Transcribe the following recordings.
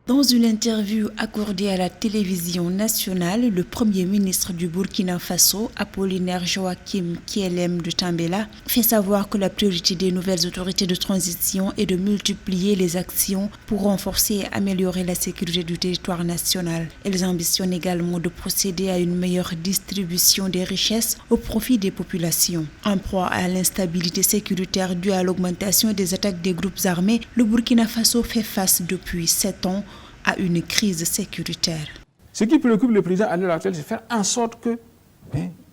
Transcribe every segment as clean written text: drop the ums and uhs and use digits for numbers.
Dans une interview accordée à la télévision nationale, le premier ministre du Burkina Faso, Apollinaire Joachim Kielem de Tambela, fait savoir que la priorité des nouvelles autorités de transition est de multiplier les actions pour renforcer et améliorer la sécurité du territoire national. Elles ambitionnent également de procéder à une meilleure distribution des richesses au profit des populations. En proie à l'instabilité sécuritaire due à l'augmentation des attaques des groupes armés, le Burkina Faso fait face depuis 7 ans à une crise sécuritaire. Ce qui préoccupe le président à l'heure actuelle, c'est de faire en sorte que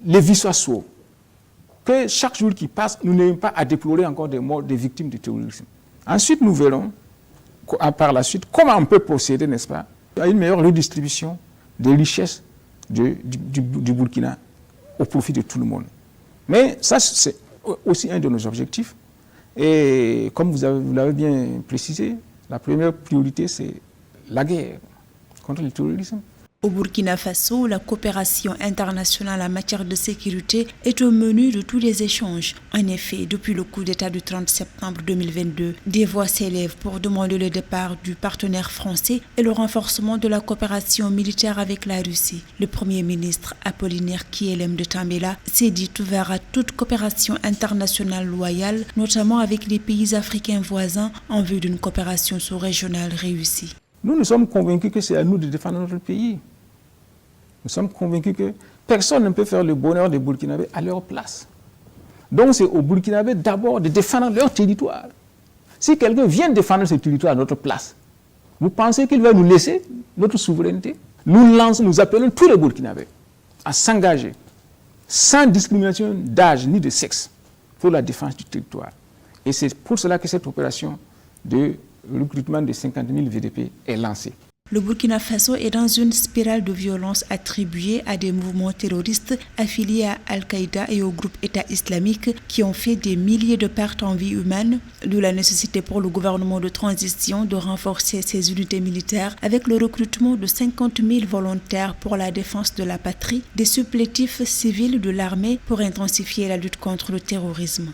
les vies soient sauves. Que chaque jour qui passe, nous n'ayons pas à déplorer encore des morts des victimes du terrorisme. Ensuite, nous verrons, par la suite, comment on peut procéder, n'est-ce pas, à une meilleure redistribution des richesses du Burkina au profit de tout le monde. Mais ça, c'est aussi un de nos objectifs. Et comme vous l'avez bien précisé, la première priorité, c'est la guerre contre le terrorisme. Au Burkina Faso, la coopération internationale en matière de sécurité est au menu de tous les échanges. En effet, depuis le coup d'État du 30 septembre 2022, des voix s'élèvent pour demander le départ du partenaire français et le renforcement de la coopération militaire avec la Russie. Le Premier ministre Apollinaire Kielem de Tambela s'est dit ouvert à toute coopération internationale loyale, notamment avec les pays africains voisins, en vue d'une coopération sous-régionale réussie. Nous sommes convaincus que c'est à nous de défendre notre pays. Nous sommes convaincus que personne ne peut faire le bonheur des Burkinabés à leur place. Donc c'est aux Burkinabés d'abord de défendre leur territoire. Si quelqu'un vient défendre ce territoire à notre place, vous pensez qu'il va nous laisser notre souveraineté? Nous appelons tous les Burkinabés à s'engager sans discrimination d'âge ni de sexe pour la défense du territoire. Et c'est pour cela que cette opération de recrutement de 50 000 VDP est lancé. Le Burkina Faso est dans une spirale de violence attribuée à des mouvements terroristes affiliés à Al-Qaïda et au groupe État islamique qui ont fait des milliers de pertes en vie humaine, d'où la nécessité pour le gouvernement de transition de renforcer ses unités militaires avec le recrutement de 50 000 volontaires pour la défense de la patrie, des supplétifs civils de l'armée pour intensifier la lutte contre le terrorisme.